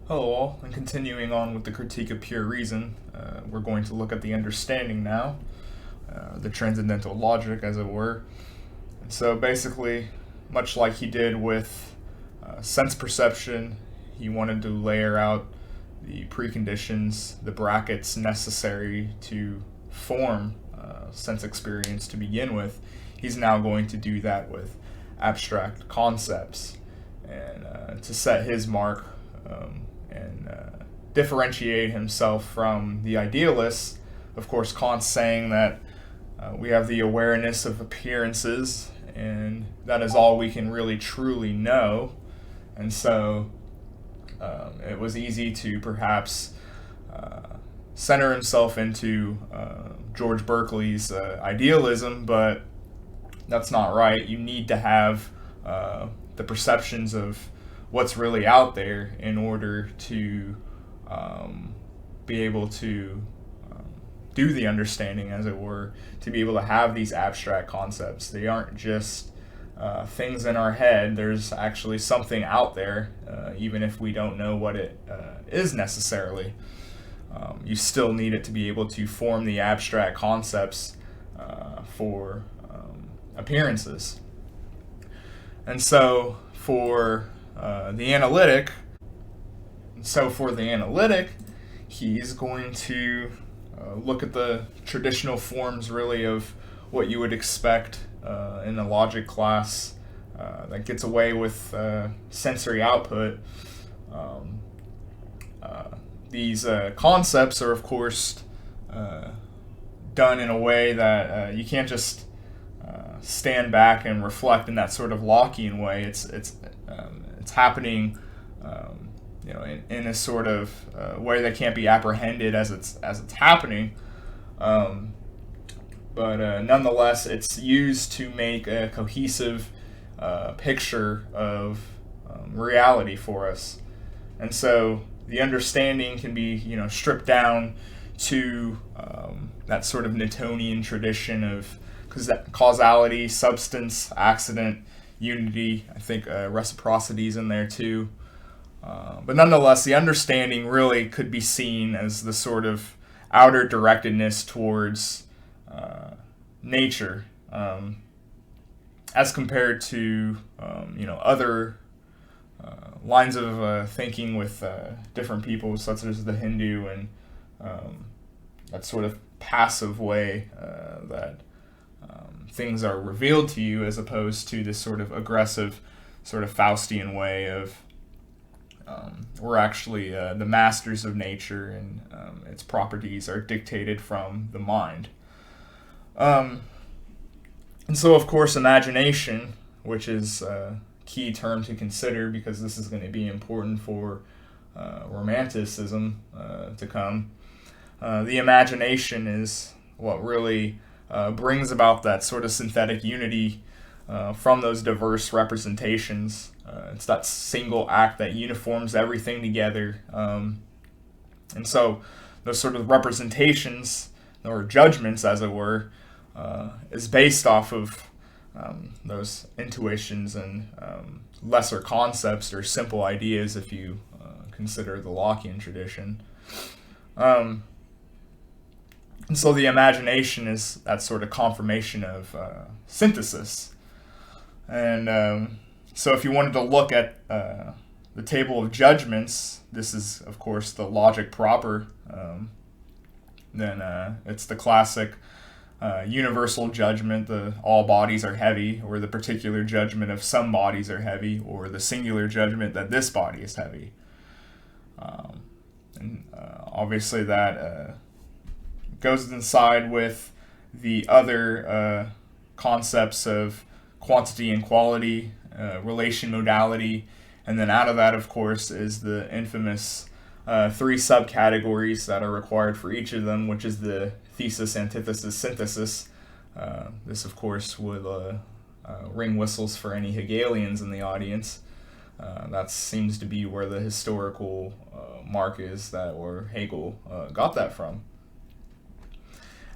Hello all, and continuing on with the critique of pure reason, we're going to look at the understanding now, the transcendental logic, as it were. And so basically, much like he did with sense perception, he wanted to layer out the preconditions, the brackets necessary to form sense experience to begin with. He's now going to do that with abstract concepts and to set his mark and differentiate himself from the idealists. Of course, Kant's saying that we have the awareness of appearances, and that is all we can really truly know. And so it was easy to perhaps center himself into George Berkeley's idealism, but that's not right. You need to have the perceptions of what's really out there in order to be able to do the understanding, as it were, to be able to have these abstract concepts. They aren't just things in our head. There's actually something out there, even if we don't know what it is necessarily. You still need it to be able to form the abstract concepts for appearances. And so for the analytic, he's going to look at the traditional forms, really, of what you would expect in a logic class that gets away with sensory output. These concepts are, of course, done in a way that you can't just stand back and reflect in that sort of Lockean way. It's happening, in a sort of way that can't be apprehended as it's happening. But nonetheless, it's used to make a cohesive picture of reality for us. And so the understanding can be, stripped down to that sort of Newtonian tradition of causality, substance, accident, unity. I think reciprocity is in there too. But nonetheless, the understanding really could be seen as the sort of outer directedness towards nature, as compared to other lines of thinking with different people, such as the Hindu, and that sort of passive way that things are revealed to you, as opposed to this sort of aggressive, sort of Faustian way of we're actually the masters of nature, and its properties are dictated from the mind. And so, of course, imagination, which is a key term to consider because this is going to be important for romanticism to come. The imagination is what really brings about that sort of synthetic unity from those diverse representations. It's that single act that uniforms everything together. And so those sort of representations, or judgments, as it were, is based off of those intuitions and lesser concepts or simple ideas, if you consider the Lockean tradition. And so the imagination is that sort of confirmation of synthesis. And so if you wanted to look at the table of judgments, this is, of course, the logic proper. Then it's the classic universal judgment, the all bodies are heavy, or the particular judgment of some bodies are heavy, or the singular judgment that this body is heavy. And obviously that goes inside with the other concepts of quantity and quality, relation modality, and then out of that, of course, is the infamous three subcategories that are required for each of them, which is the thesis, antithesis, synthesis. This, of course, would ring whistles for any Hegelians in the audience. That seems to be where the historical mark is, that where Hegel got that from.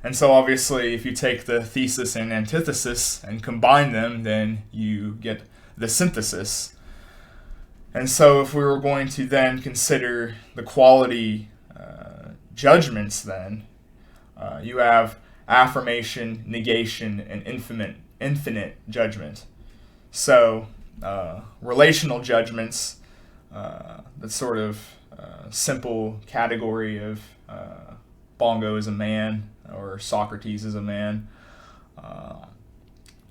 And so obviously, if you take the thesis and antithesis and combine them, then you get the synthesis. And so if we were going to then consider the quality judgments, then you have affirmation, negation, and infinite judgment. So relational judgments, that sort of simple category of Bongo is a man or Socrates is a man.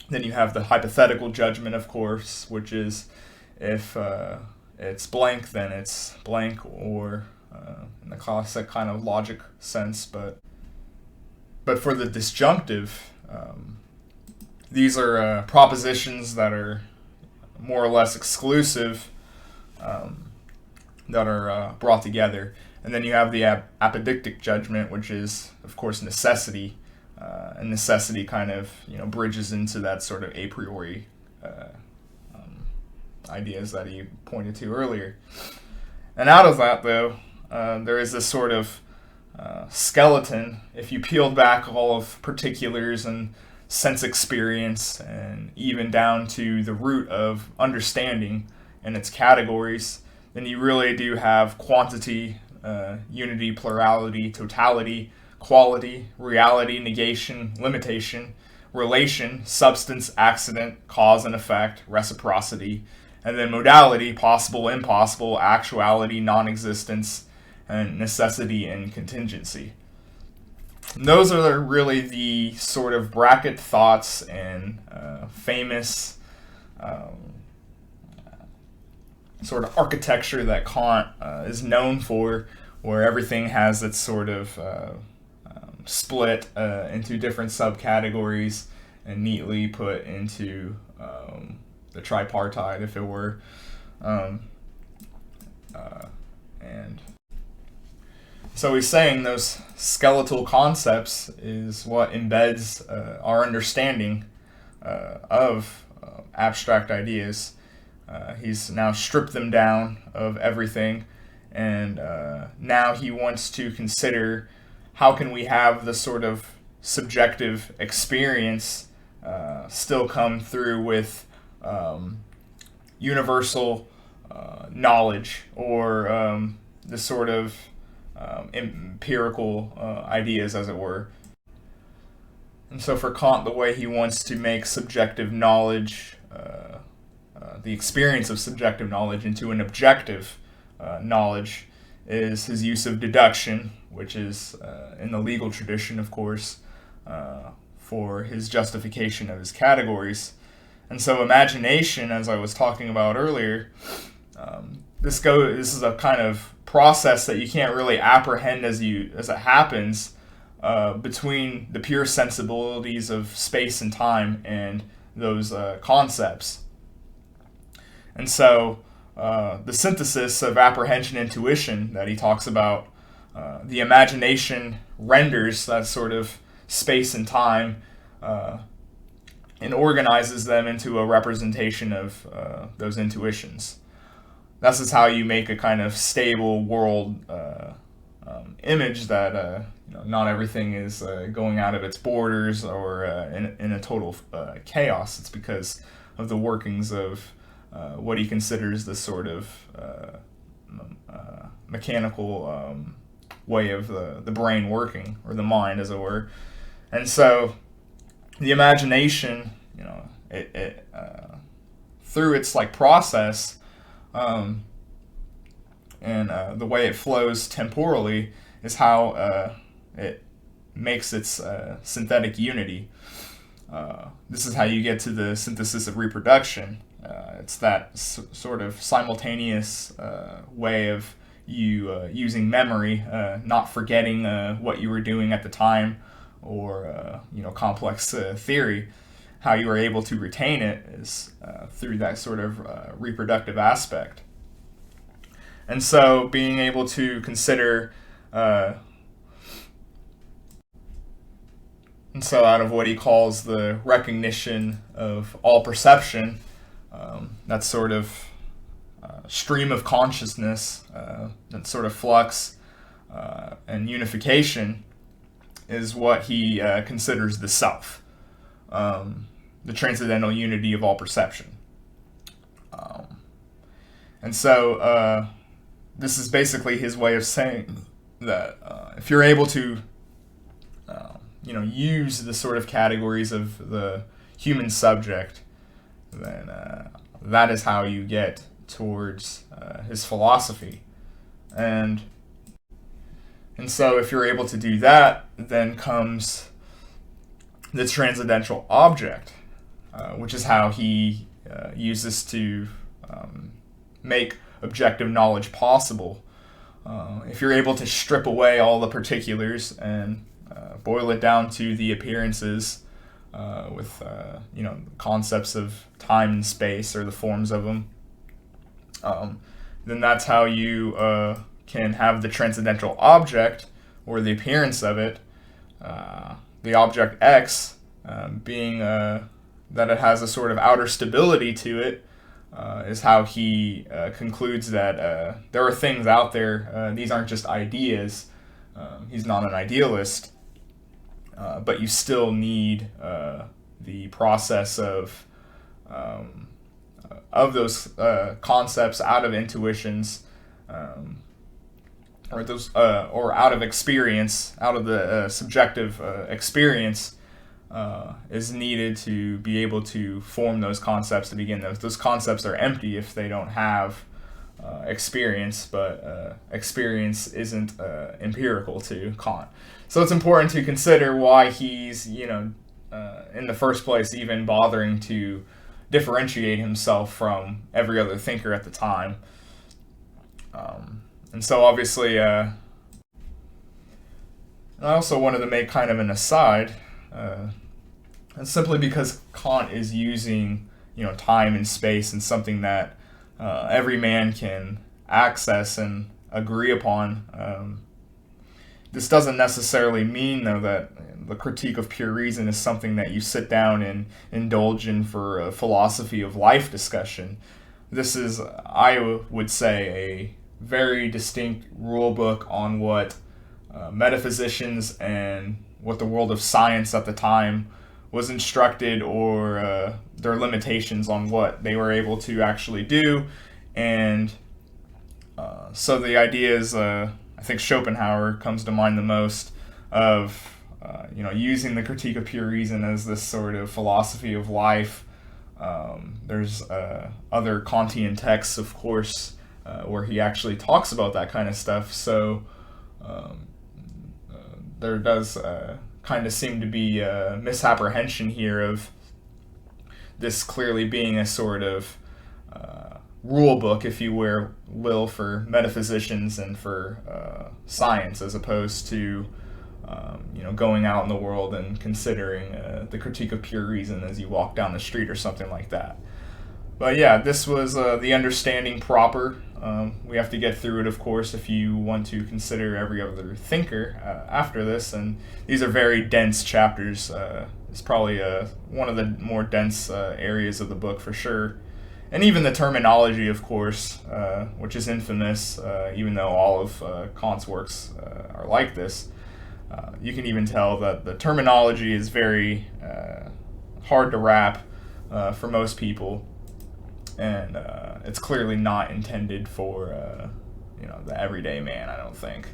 Then you have the hypothetical judgment, of course, which is if it's blank, then it's blank, or in the classic kind of logic sense. But for the disjunctive, these are propositions that are more or less exclusive, that are brought together. And then you have the apodictic judgment, which is, of course, necessity. And necessity kind of, bridges into that sort of a priori ideas that he pointed to earlier. And out of that, though, there is this sort of skeleton. If you peeled back all of particulars and sense experience, and even down to the root of understanding and its categories, then you really do have quantity, unity, plurality, totality, quality, reality, negation, limitation, relation, substance, accident, cause and effect, reciprocity, and then modality, possible, impossible, actuality, non-existence, and necessity and contingency. And those are really the sort of bracket thoughts and famous sort of architecture that Kant is known for, where everything has its sort of split into different subcategories and neatly put into the tripartite, if it were. And so he's saying those skeletal concepts is what embeds our understanding of abstract ideas. He's now stripped them down of everything, and now he wants to consider how can we have the sort of subjective experience still come through with universal knowledge, or the sort of empirical ideas, as it were. And so for Kant, the way he wants to make subjective knowledge, the experience of subjective knowledge, into an objective knowledge, is his use of deduction, which is in the legal tradition, of course, for his justification of his categories. And so imagination, as I was talking about earlier, this is a kind of process that you can't really apprehend as it happens between the pure sensibilities of space and time and those concepts. And so the synthesis of apprehension intuition that he talks about, the imagination renders that sort of space and time and organizes them into a representation of those intuitions. This is how you make a kind of stable world image that not everything is going out of its borders or in a total chaos. It's because of the workings of what he considers the sort of mechanical way of the brain working, or the mind, as it were. And so the imagination, it through its process, and the way it flows temporally, is how it makes its synthetic unity. This is how you get to the synthesis of reproduction. It's that sort of simultaneous way of you using memory, not forgetting what you were doing at the time, or complex theory. How you are able to retain it is through that sort of reproductive aspect. And so being able to consider, and so out of what he calls the recognition of all perception, that sort of stream of consciousness, that sort of flux and unification, is what he considers the self, the transcendental unity of all perception. And so this is basically his way of saying that if you're able to use the sort of categories of the human subject, then that is how you get towards his philosophy. And so if you're able to do that, then comes the transcendental object, which is how he uses to make objective knowledge possible. If you're able to strip away all the particulars and boil it down to the appearances with concepts of time and space, or the forms of them, then that's how you can have the transcendental object, or the appearance of it, the object X, being that it has a sort of outer stability to it, is how he concludes that there are things out there. These aren't just ideas. He's not an idealist, but you still need the process of those concepts out of intuitions, or those or out of experience, out of the subjective experience, is needed to be able to form those concepts to begin. Those concepts are empty if they don't have experience, but experience isn't empirical to Kant. So it's important to consider why he's, in the first place, even bothering to differentiate himself from every other thinker at the time. And so obviously, I also wanted to make kind of an aside, and simply because Kant is using, time and space and something that every man can access and agree upon. This doesn't necessarily mean, though, that the critique of pure reason is something that you sit down and indulge in for a philosophy of life discussion. This is, I would say, a very distinct rule book on what metaphysicians and what the world of science at the time was instructed, or their limitations on what they were able to actually do. And so the idea is, I think Schopenhauer comes to mind the most, of using the critique of pure reason as this sort of philosophy of life. There's other Kantian texts, of course, where he actually talks about that kind of stuff. So there does kind of seem to be a misapprehension here of this clearly being a sort of rule book, if you will, for metaphysicians and for science, as opposed to going out in the world and considering the critique of pure reason as you walk down the street or something like that. But yeah, this was the understanding proper. We have to get through it, of course, if you want to consider every other thinker after this. And these are very dense chapters. It's probably one of the more dense areas of the book for sure. And even the terminology, of course, which is infamous, even though all of Kant's works are like this. You can even tell that the terminology is very hard to wrap for most people. And it's clearly not intended for the everyday man, I don't think.